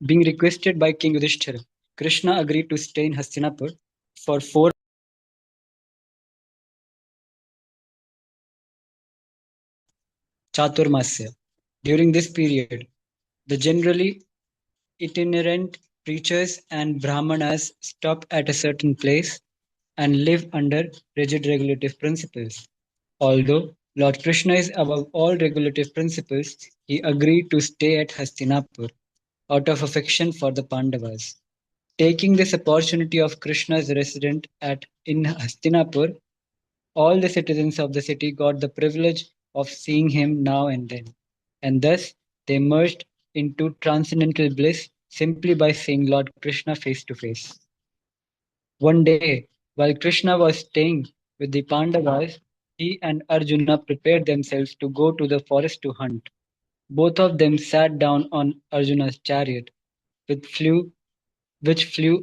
Being requested by King Yudhishthira, Krishna agreed to stay in Hastinapur for 4 Chaturmasya. During this period, the generally itinerant preachers and brahmanas stop at a certain place and live under rigid regulative principles. Although Lord Krishna is above all regulative principles, he agreed to stay at Hastinapur out of affection for the Pandavas. Taking this opportunity of Krishna's residence in Hastinapur, all the citizens of the city got the privilege of seeing him now and then, and thus they merged into transcendental bliss simply by seeing Lord Krishna face to face. One day, while Krishna was staying with the Pandavas, he and Arjuna prepared themselves to go to the forest to hunt. Both of them sat down on Arjuna's chariot, which flew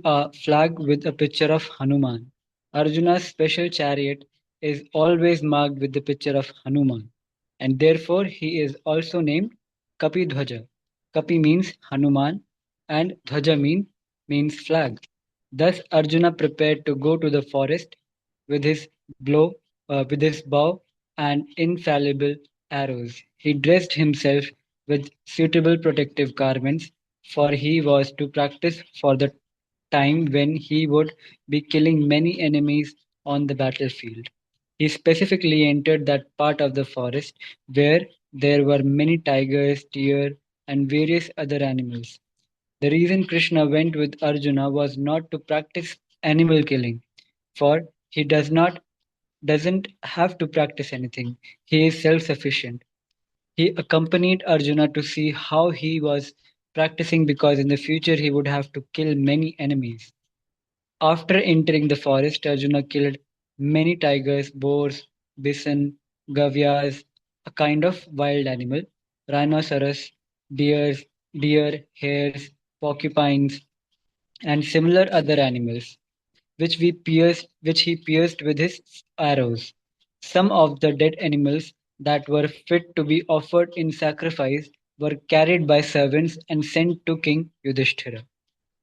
a flag with a picture of Hanuman. Arjuna's special chariot is always marked with the picture of Hanuman, and therefore he is also named Kapi Dhwaja. Kapi means Hanuman, and Dhwaja means flag. Thus Arjuna prepared to go to the forest with with his bow and infallible arrows. He dressed himself with suitable protective garments, for he was to practice for the time when he would be killing many enemies on the battlefield. He specifically entered that part of the forest where there were many tigers, deer, and various other animals. The reason Krishna went with Arjuna was not to practice animal killing, for he doesn't have to practice anything. He is self-sufficient. He accompanied Arjuna to see how he was practicing because in the future he would have to kill many enemies. After entering the forest, Arjuna killed many tigers, boars, bison, gavyas, a kind of wild animal, rhinoceros, deers, hares, porcupines, and similar other animals, which he pierced with his arrows. Some of the dead animals that were fit to be offered in sacrifice were carried by servants and sent to King Yudhishthira.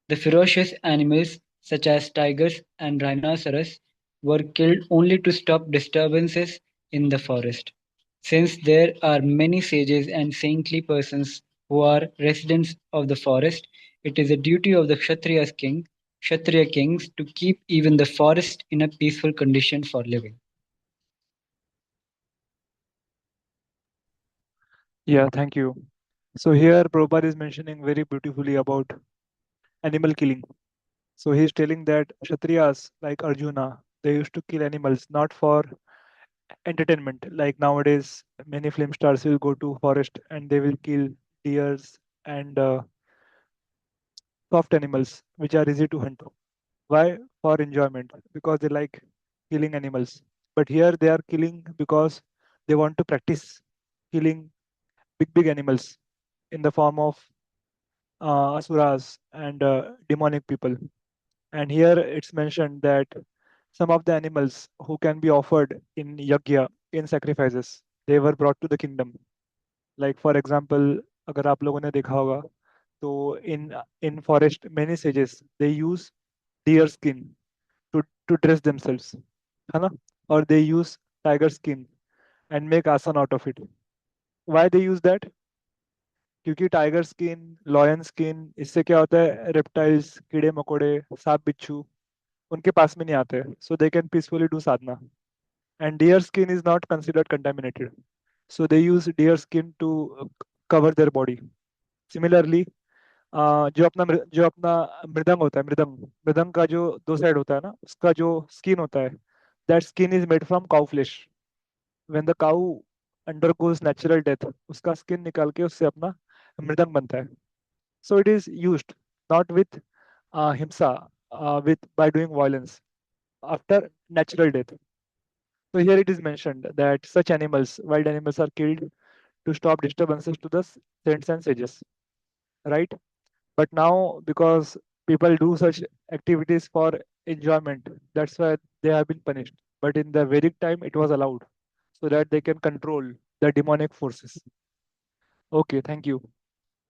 The ferocious animals, such as tigers and rhinoceros, were killed only to stop disturbances in the forest. Since there are many sages and saintly persons who are residents of the forest, it is a duty of the Kshatriya kings, to keep even the forest in a peaceful condition for living. Yeah, thank you. So here Prabhupada is mentioning very beautifully about animal killing. So he's telling that Kshatriyas like Arjuna, they used to kill animals not for entertainment. Like nowadays, many film stars will go to forest and they will kill deers and soft animals which are easy to hunt. Why? For enjoyment, because they like killing animals. But here they are killing because they want to practice killing big animals in the form of asuras and demonic people. And here it's mentioned that some of the animals who can be offered in yagya, in sacrifices, they were brought to the kingdom. Like for example, अगर आप लोगों ने देखा होगा तो in forest many sages they use deer skin to dress themselves, है ना? Or they use tiger skin and make asan out of it. Why they use that? क्योंकि टाइगर स्किन, लॉयन स्किन, इससे क्या होता है, रेप्टाइल्स, कीड़े मकोड़े, सांप बिच्छू उनके पास में नहीं आते, so they can peacefully do sadhana. And deer skin is not considered contaminated, so they use deer skin to cover their body. Similarly जो अपना मृदंग होता है, मृदंग मृदंग का जो दो साइड होता है ना, उसका जो स्किन होता है, that skin is made from cow flesh. When the cow undergoes natural death, उसका स्किन निकाल के उससे अपना मृदंग बनता है. So it is used not with himsa, with by doing violence after natural death. So here it is mentioned that such animals, wild animals, are killed to stop disturbances to the saints and sages, right? But now because people do such activities for enjoyment, that's why they have been punished. But in the Vedic time, it was allowed so that they can control the demonic forces. Okay, thank you.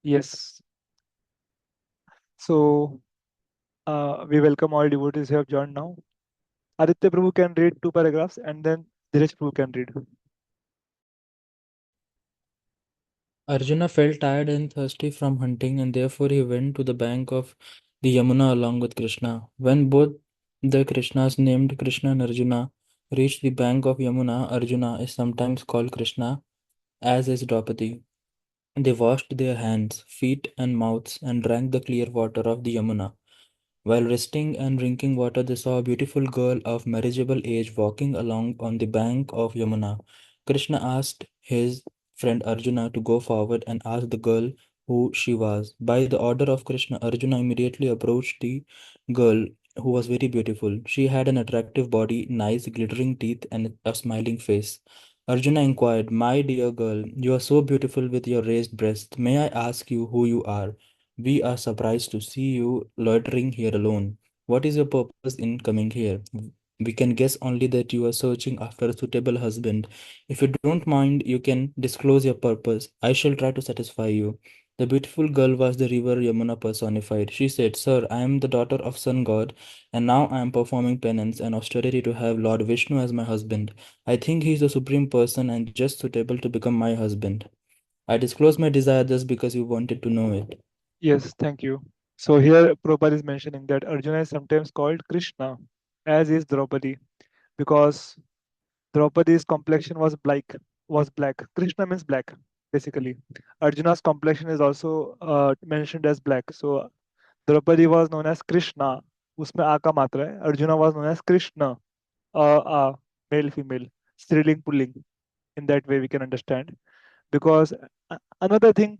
Yes. So we welcome all devotees who have joined now. Aditya Prabhu can read two paragraphs and then Dheeraj Prabhu can read. Arjuna felt tired and thirsty from hunting, and therefore he went to the bank of the Yamuna along with Krishna. When both the Krishnas named Krishna and Arjuna reached the bank of Yamuna, Arjuna is sometimes called Krishna, as is Draupadi. They washed their hands, feet, and mouths and drank the clear water of the Yamuna. While resting and drinking water, they saw a beautiful girl of marriageable age walking along on the bank of Yamuna. Krishna asked his friend Arjuna to go forward and ask the girl who she was. By the order of Krishna, Arjuna immediately approached the girl, who was very beautiful. She had an attractive body, nice glittering teeth, and a smiling face. Arjuna inquired, "My dear girl, you are so beautiful with your raised breast. May I ask you who you are? We are surprised to see you loitering here alone. What is your purpose in coming here? We can guess only that you are searching after a suitable husband. If you don't mind, you can disclose your purpose. I shall try to satisfy you." The beautiful girl was the river Yamuna personified. She said, "Sir, I am the daughter of Sun God, and now I am performing penance and austerity to have Lord Vishnu as my husband. I think he is the supreme person and just suitable to become my husband. I disclose my desire just because you wanted to know it." Yes, thank you. So here Prabhupada is mentioning that Arjuna is sometimes called Krishna, as is Draupadi, because Draupadi's complexion was black. Krishna means black, basically. Arjuna's complexion is also mentioned as black. So Draupadi was known as Krishna. उसमें आ का मात्रा है. Arjuna was known as Krishna. Male, female, striling, pulling. In that way, we can understand. Because another thing,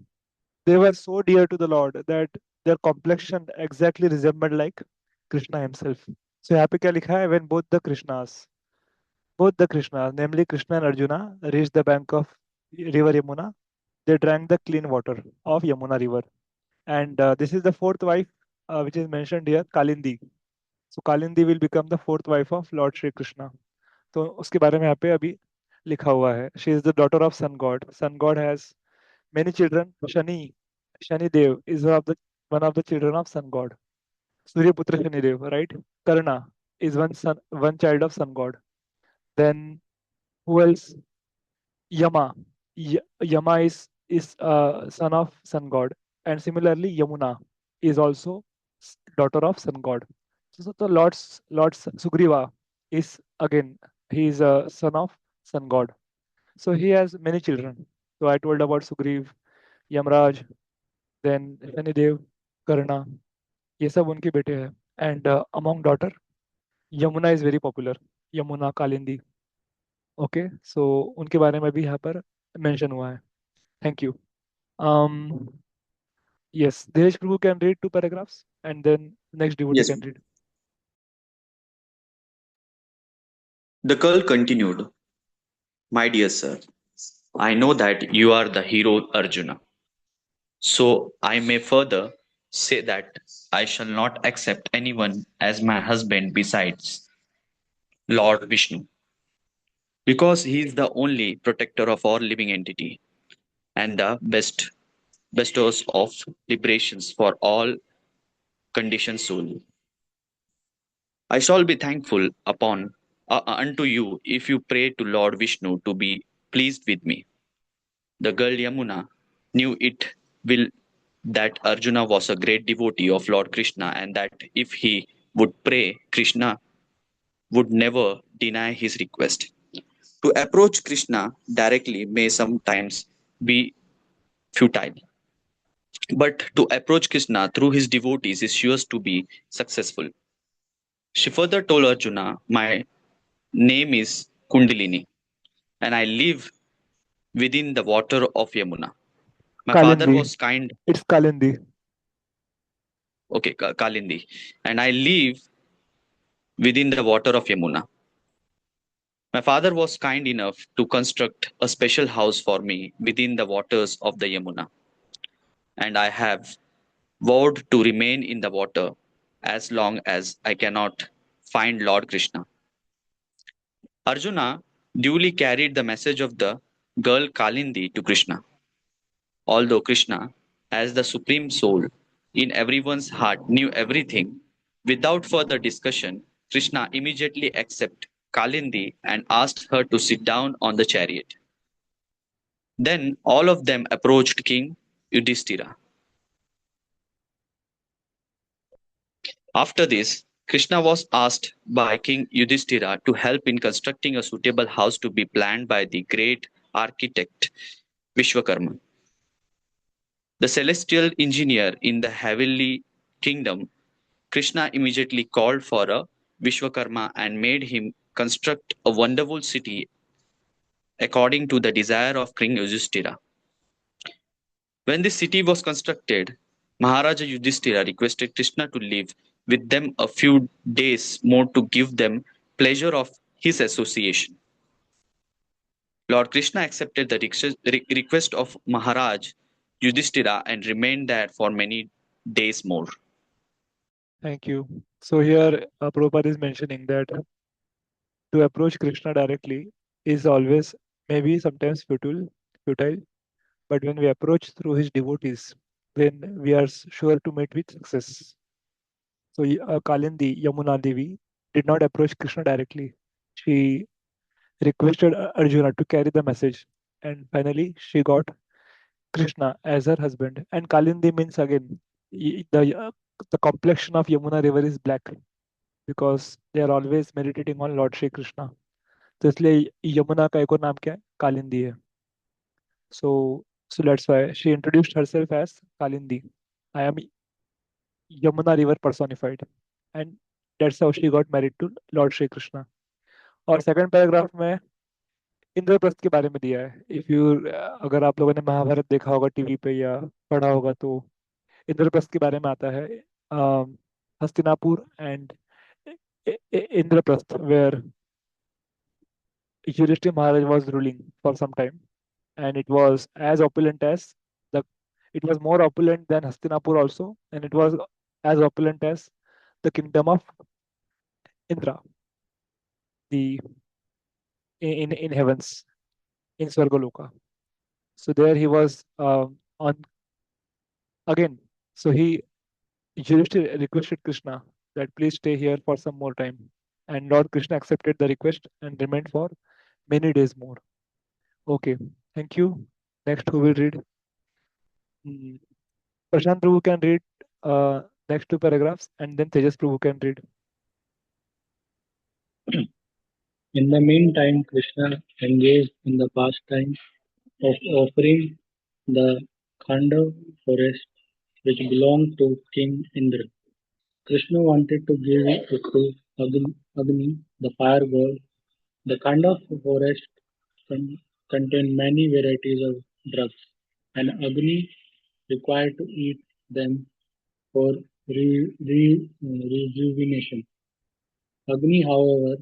they were so dear to the Lord that their complexion exactly resembled like Krishna himself. So यहाँ पे क्या लिखा है? When both the Krishnas, namely Krishna and Arjuna, reached the bank of river Yamuna, they drank the clean water of Yamuna river. And this is the fourth wife, which is mentioned here, Kalindi. So Kalindi will become the fourth wife of Lord Shri Krishna. तो उसके बारे में यहाँ पे अभी लिखा हुआ है. She is the daughter of Sun God. Sun God has many children. Shani Dev is one of the children of Sun God. Suryaputra Shani Dev, right? Karna is one child of Sun God. Then who else? Yama. Yama is son of Sun God, and similarly Yamuna is also daughter of Sun God. So the Lord Sugriva is again, he is a son of Sun God. So he has many children. So I told about Sugriv, Yamraj, then Shanidev, Karna. ये सब उनके बेटे हैं. And among daughter, Yamuna is very popular. Yamuna, Kalindi. Okay, so उनके बारे में भी यहाँ पर mention हुआ है. Thank you. Um, yes, Devesh Prabhu can read two paragraphs and then next devotee Yes. can read. The girl continued, "My dear sir, I know that you are the hero Arjuna. So I may further say that I shall not accept anyone as my husband besides Lord Vishnu, because he is the only protector of all living entity and the best bestowers of liberations for all conditioned soul. I shall be thankful unto you if you pray to Lord Vishnu to be pleased with me." The girl Yamuna knew it will that Arjuna was a great devotee of Lord Krishna and that if he would pray, Krishna would never deny his request. To approach Krishna directly may sometimes be futile, but to approach Krishna through his devotees is sure to be successful. She further told Arjuna, "My name is Kundalini, and I live within the water of Yamuna. My father Kalindi. was kind, It's Kalindi. okay, Kalindi, and I live within the water of Yamuna. My father was kind enough to construct a special house for me within the waters of the Yamuna, and I have vowed to remain in the water as long as I cannot find Lord Krishna." Arjuna duly carried the message of the girl Kalindi to Krishna. Although Krishna, as the supreme soul in everyone's heart, knew everything, without further discussion, Krishna immediately accepted Kalindi and asked her to sit down on the chariot. Then all of them approached King Yudhishthira. After this, Krishna was asked by King Yudhishthira to help in constructing a suitable house to be planned by the great architect Vishwakarma. The celestial engineer in the heavenly kingdom, Krishna immediately called for a Vishwakarma and made him construct a wonderful city according to the desire of King Yudhishthira. When this city was constructed, Maharaja Yudhishthira requested Krishna to live with them a few days more to give them pleasure of his association. Lord Krishna accepted the request of Maharaj Yudhishthira and remained there for many days more. Thank you. So here Prabhupada is mentioning that to approach Krishna directly is always maybe sometimes futile, but when we approach through his devotees, then we are sure to meet with success. So Kalindi, Yamunā Devi, did not approach Krishna directly. She requested Arjuna to carry the message, and finally she got Krishna as her husband. And Kalindi means again the complexion of Yamuna river is black because they are always meditating on Lord Shri Krishna. तो इसलिए यमुना का एक और नाम क्या है कालिंदी है. So that's why she introduced herself as Kalindi. I am Yamuna river personified, and that's how she got married to Lord Shri Krishna. और सेकंड पैराग्राफ में इंद्रप्रस्थ के बारे में दिया है. इफ यू अगर आप लोगों ने महाभारत देखा होगा टीवी पे या पढ़ा होगा तो इंद्रप्रस्थ के बारे में आता है. Hastinapur and Indraprastha where Yudhishthira Maharaj was ruling for some time, and it was as opulent as it was more opulent than Hastinapur also, and it was as opulent as the kingdom of Indra, the in heavens, in Swargaloka. So there he was on again. So Yudhishthira requested Krishna that please stay here for some more time, and Lord Krishna accepted the request and remained for many days more. Okay, thank you. Next, who will read? Prashant Prabhu can read next two paragraphs, and then Tejas Prabhu can read. In the meantime, Krishna engaged in the pastime of offering the Khanda forest which belonged to King Indra. Krishna wanted to give it to Agni, the fire god. The Khanda forest contained many varieties of drugs, and Agni required to eat them for rejuvenation. Agni, however,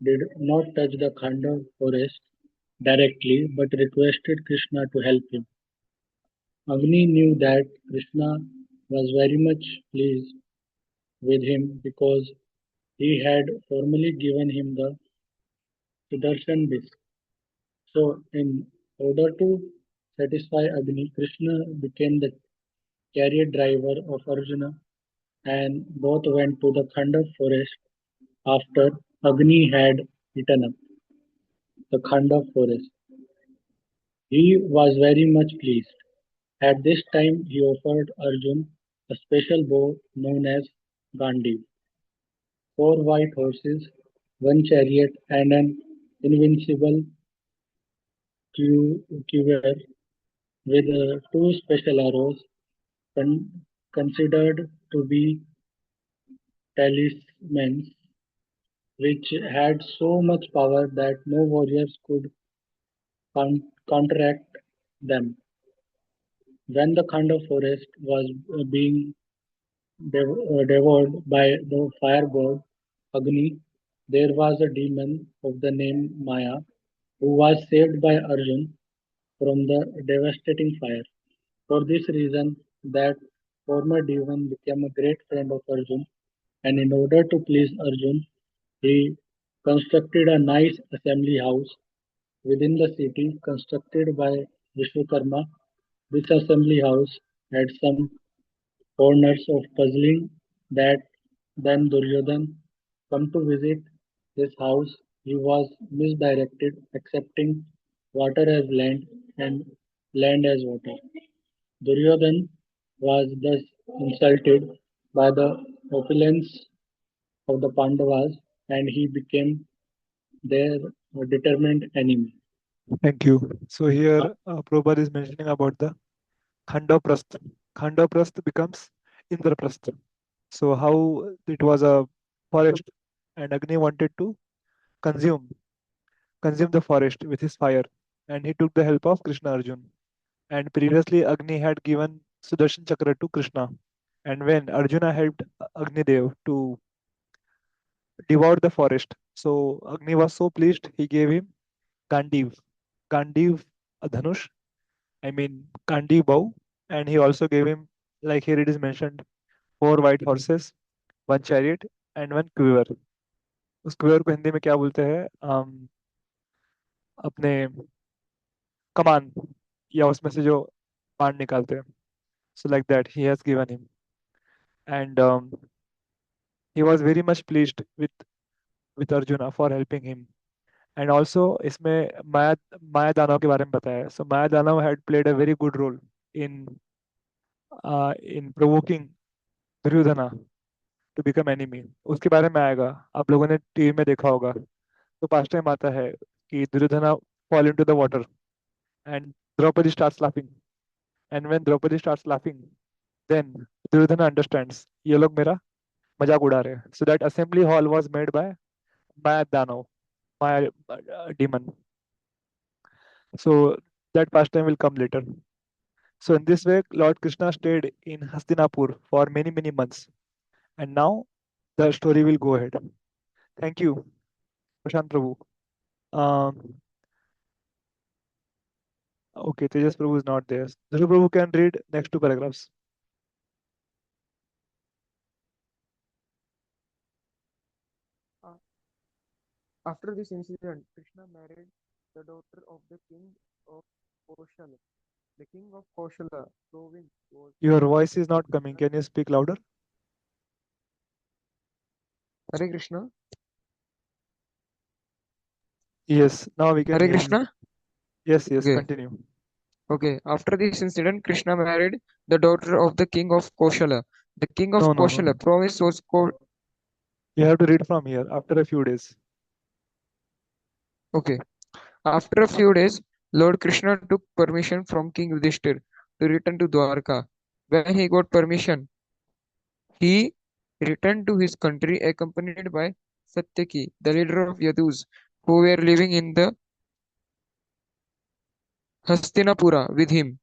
did not touch the Khanda forest directly but requested Krishna to help him. Agni knew that Krishna was very much pleased with him because he had formally given him the Sudarshan disc. So, in order to satisfy Agni, Krishna became the chariot driver of Arjuna, and both went to the Khanda forest after Agni had eaten up the Khanda forest. He was very much pleased. At this time, he offered Arjuna a special bow known as Gandhi, 4 white horses, 1 chariot, and an invincible quiver with 2 special arrows considered to be talismans, which had so much power that no warriors could counteract them. When the Khanda forest was being devoured by the fire god Agni, there was a demon of the name Maya who was saved by Arjuna from the devastating fire. For this reason, that former demon became a great friend of Arjuna, and in order to please Arjuna, he constructed a nice assembly house within the city constructed by Vishwakarma This assembly house had some corners of puzzling that then Duryodhan come to visit his house. He was misdirected, accepting water as land and land as water. Duryodhan was thus insulted by the opulence of the Pandavas and he became their determined enemy. Thank you. So here, Prabhupada is mentioning about the Khandaprastha. Khandaprastha becomes Indraprastha. So how it was a forest and Agni wanted to consume consume the forest with his fire, and he took the help of Krishna Arjun. And previously Agni had given Sudarshan Chakra to Krishna. And when Arjuna helped Agni Dev to devour the forest, so Agni was so pleased he gave him Gandiv. Gandiv Dhanush, I mean Gandiv bow, and he also gave him, like here it is mentioned, 4 white horses, one chariot, and one quiver. उस quiver को हिंदी में क्या बोलते हैं? अपने कमान या उसमें से जो बाण निकालते हैं. So like that, he has given him, and he was very much pleased with Arjuna for helping him. And also इसमें माया दानव के बारे में बताया है. So Maya Danav had played a very good role in provoking Duryodhana to become enemy. उसके बारे में आएगा. आप लोगों ने टीवी में देखा होगा. तो पास्ट टाइम आता है कि Duryodhana fall into the water and Draupadi starts laughing. And when Draupadi starts laughing, then Duryodhana understands ये लोग मेरा मजाक उड़ा रहे हैं. So that assembly hall was made by Maya Danav, Maya demon. So that pastime will come later. So in this way, Lord Krishna stayed in Hastinapur for many months. And now the story will go ahead. Thank you, Prashant Prabhu. Okay, Tejas Prabhu is not there. Dhruv Prabhu can read next 2 paragraphs. After this incident, Krishna married the daughter of the king of Koshala. The king of Koshala province was Your voice is not coming. Can you speak louder? Hare Krishna. Yes, now we can Hare hear you. Krishna. Yes, Okay. continue. Okay. After this incident, Krishna married the daughter of the king of Koshala. The king of No. Koshala province was called. You have to read from here after a few days. Okay. After a few days, Lord Krishna took permission from King Yudhishthir to return to Dwarka. When he got permission, he returned to his country accompanied by Satyaki, the leader of Yadus, who were living in the Hastinapura with him.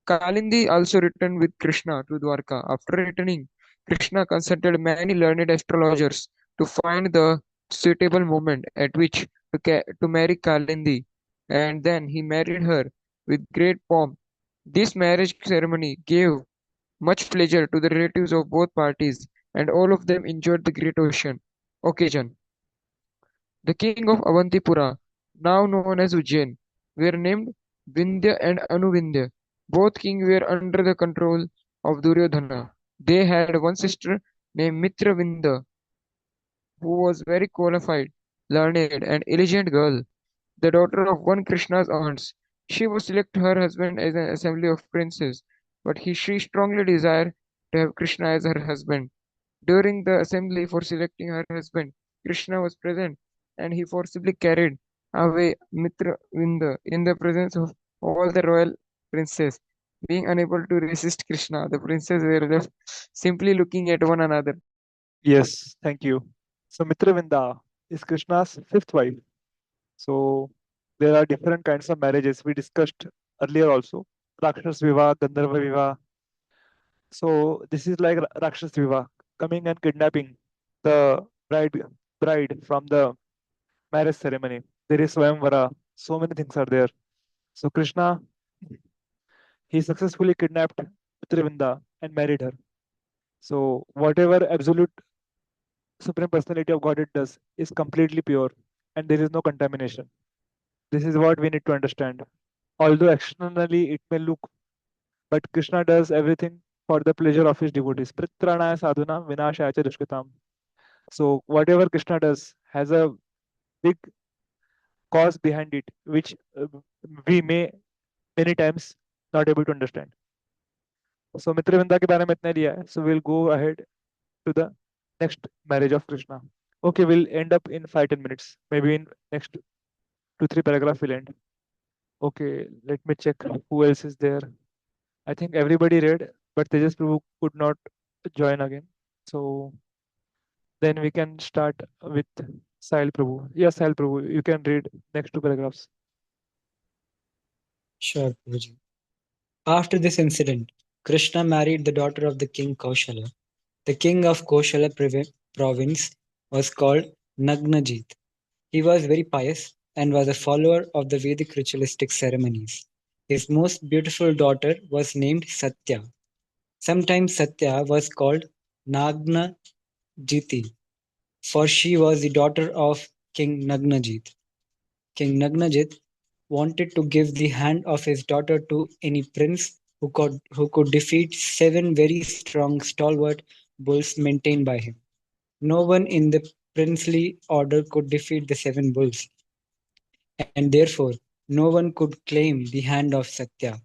Kalindi also returned with Krishna to Dwarka. After returning, Krishna consulted many learned astrologers to find the suitable moment at which to marry Kalindi, and then he married her with great pomp. This marriage ceremony gave much pleasure to the relatives of both parties, and all of them enjoyed the great occasion. The king of Avantipura, now known as Ujjain, were named Vindhya and Anuvindhya. Both kings were under the control of Duryodhana. They had one sister named Mitravindha, who was very qualified, learned, and elegant girl, the daughter of one Krishna's aunts. She was selected her husband as an assembly of princes, but she strongly desired to have Krishna as her husband. During the assembly for selecting her husband, Krishna was present and he forcibly carried away Mitravinda in the presence of all the royal princes. Being unable to resist Krishna, the princes were left simply looking at one another. Yes, thank you. So Mitravinda is Krishna's fifth wife. So there are different kinds of marriages we discussed earlier also. Rakshas Viva, Gandharva Viva. So this is like Rakshas Viva, coming and kidnapping the bride from the marriage ceremony. There is Swayamvara. So many things are there. So Krishna, he successfully kidnapped Mitravinda and married her. So whatever absolute Supreme Personality of Godhead does is completely pure and there is no contamination. This is what we need to understand. Although externally it may look but Krishna does everything for the pleasure of his devotees. Pritranaya sadhunam vinashaya cha dushkritam. So whatever Krishna does has a big cause behind it, which we may many times not able to understand. So Mitravinda के बारे में इतना लिया है. So we'll go ahead to the next marriage of Krishna. Okay, we'll end up in 5-10 minutes. Maybe in next 2-3 paragraph we'll end. Okay, let me check who else is there. I think everybody read, but Tejas Prabhu could not join again. So then we can start with Sahil Prabhu. Yes, Sahil Prabhu, you can read next 2 paragraphs. Sure, Prabhuji. After this incident, Krishna married the daughter of the king Kaushala. The king of Koshala province was called Nagnajit. He was very pious and was a follower of the Vedic ritualistic ceremonies. His most beautiful daughter was named Satya. Sometimes Satya was called Nagnajiti, for she was the daughter of King Nagnajit. King Nagnajit wanted to give the hand of his daughter to any prince who could defeat seven very strong, stalwart bulls maintained by him. No one in the princely order could defeat the seven bulls, and therefore no one could claim the hand of Satya.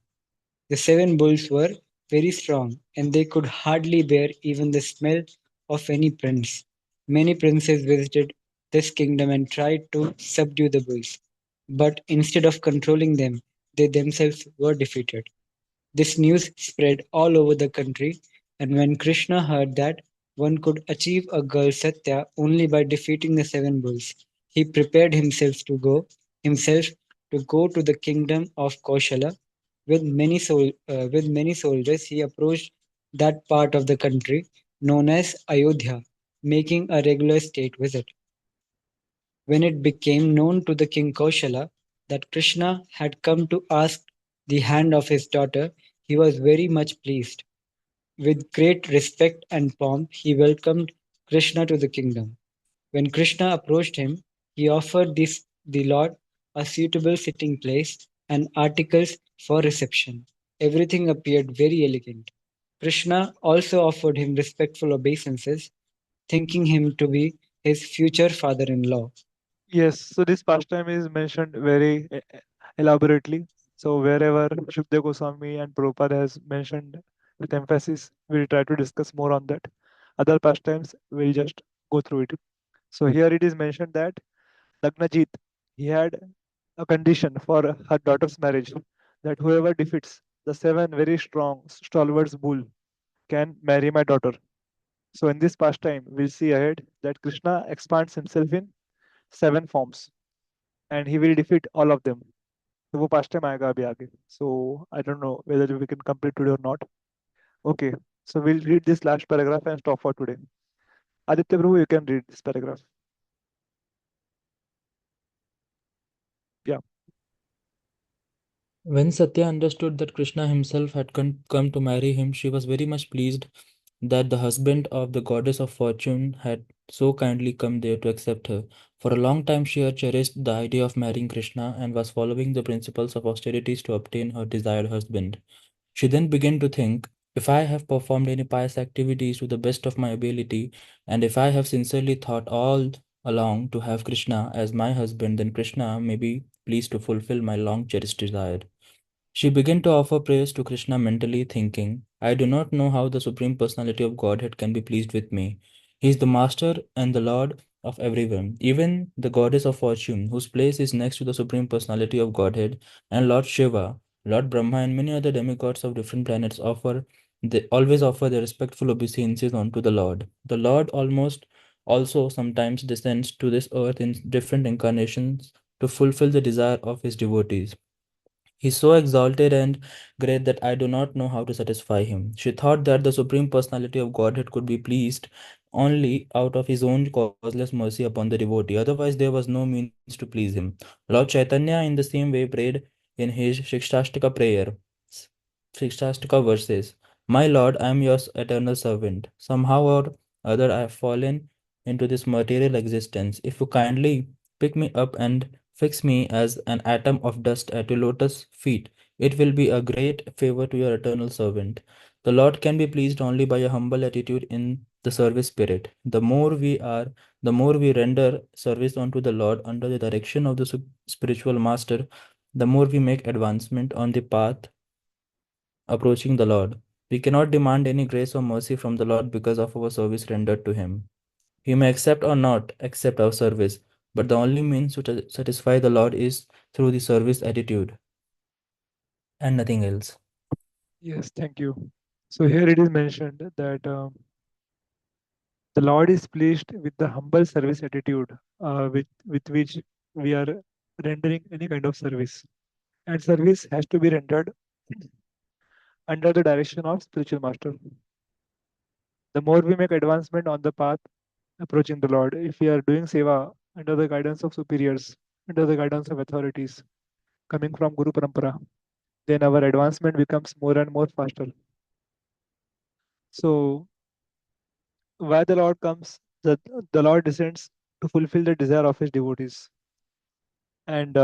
The seven bulls were very strong, and they could hardly bear even the smell of any prince. Many princes visited this kingdom and tried to subdue the bulls, but instead of controlling them, they themselves were defeated. This news spread all over the country, and when Krishna heard that one could achieve a girl Satya only by defeating the seven bulls, he prepared himself to go to the kingdom of Koshala. With many soldiers, he approached that part of the country known as Ayodhya, making a regular state visit. When it became known to the king Kaushala that Krishna had come to ask the hand of his daughter, he was very much pleased. With great respect and pomp, he welcomed Krishna to the kingdom. When Krishna approached him, he offered the Lord a suitable sitting place and articles for reception. Everything appeared very elegant. Krishna also offered him respectful obeisances, thinking him to be his future father in law. Yes, so this pastime is mentioned very elaborately. So wherever Shukdev Goswami and Prabhupada has mentioned with emphasis, we'll try to discuss more on that. Other pastimes, we'll just go through it. So here it is mentioned that Nagnajit, he had a condition for her daughter's marriage, that whoever defeats the seven very strong stalwarts bull can marry my daughter. So in this pastime, we'll see ahead that Krishna expands himself in seven forms and he will defeat all of them. तो वो past time आएगा अभी आगे. So I don't know whether we can complete today or not. Okay, so we'll read this last paragraph and stop for today. Aditya Prabhu, you can read this paragraph. Yeah. When Satya understood that Krishna himself had come to marry him, she was very much pleased that the husband of the goddess of fortune had so kindly come there to accept her. For a long time, she had cherished the idea of marrying Krishna and was following the principles of austerities to obtain her desired husband. She then began to think, if I have performed any pious activities to the best of my ability, and if I have sincerely thought all along to have Krishna as my husband, then Krishna may be pleased to fulfill my long cherished desire. She began to offer prayers to Krishna mentally, thinking, I do not know how the Supreme Personality of Godhead can be pleased with me. He is the Master and the Lord of everyone, even the Goddess of Fortune, whose place is next to the Supreme Personality of Godhead, and Lord Shiva, Lord Brahma, and many other demigods of different planets they always offer their respectful obeisances unto the Lord. The Lord almost also sometimes descends to this earth in different incarnations to fulfill the desire of his devotees. He is so exalted and great that I do not know how to satisfy him. She thought that the Supreme Personality of Godhead could be pleased only out of his own causeless mercy upon the devotee. Otherwise, there was no means to please him. Lord Chaitanya, in the same way, prayed in his Shikshashtaka prayer, Shikshashtaka verses, My Lord, I am your eternal servant. Somehow or other, I have fallen into this material existence. If you kindly pick me up and Fix me as an atom of dust at your lotus feet. It will be a great favor to your eternal servant. The Lord can be pleased only by a humble attitude in the service spirit. The more we render service unto the Lord under the direction of the spiritual master, the more we make advancement on the path approaching the Lord. We cannot demand any grace or mercy from the Lord because of our service rendered to Him. He may accept or not accept our service, but the only means to satisfy the Lord is through the service attitude and nothing else. Yes, thank you. So here it is mentioned that the Lord is pleased with the humble service attitude with which we are rendering any kind of service. And service has to be rendered under the direction of spiritual master. The more we make advancement on the path approaching the Lord, if we are doing seva under the guidance of superiors, under the guidance of authorities coming from Guru Parampara, then our advancement becomes more and more faster. So why the Lord comes, the Lord descends to fulfill the desire of his devotees. And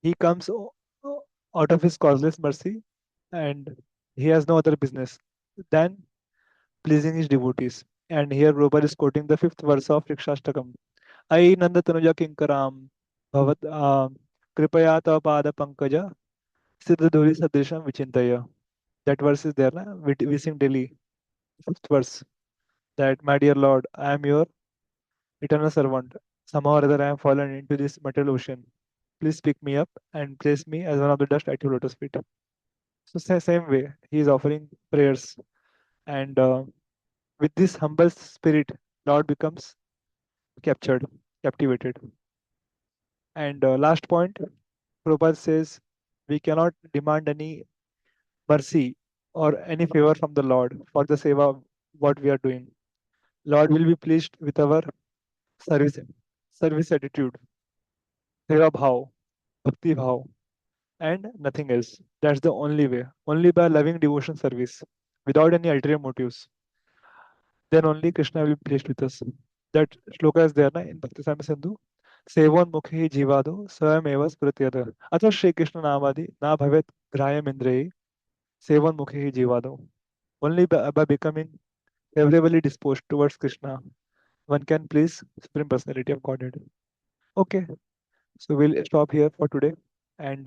he comes out of his causeless mercy, and he has no other business than pleasing his devotees. And here Prabhupada is quoting the fifth verse of Rikshashtakam. Ai Nanda Tanuja Kinkaram Bhavat Kripaya Tava Pada Pankaja Siddha Dhuri Sadrisham Vichintaya. That verse is there. Na? We sing daily. Fifth verse. That, my dear Lord, I am your eternal servant. Somehow or other I am fallen into this material ocean. Please pick me up and place me as one of the dust at your lotus feet. So same way, he is offering prayers. And with this humble spirit, Lord becomes captivated. And last point, Prabhupada says, we cannot demand any mercy or any favor from the Lord for the seva what we are doing. Lord will be pleased with our service, service attitude, seva bhav, bhakti bhav, and nothing else. That's the only way. Only by loving devotion service, without any ulterior motives. Then only Krishna will be pleased with us. That shloka is there na, in Bhakti Sami Sindhu. Sevon mukhi jivado swayam eva spritiyada. Atha Shri Krishna namadi na bhavet graham indreyi. Sevon mukhi jivado. Only by becoming favorably disposed towards Krishna, one can please Supreme Personality of Godhead. Okay, so we'll stop here for today. And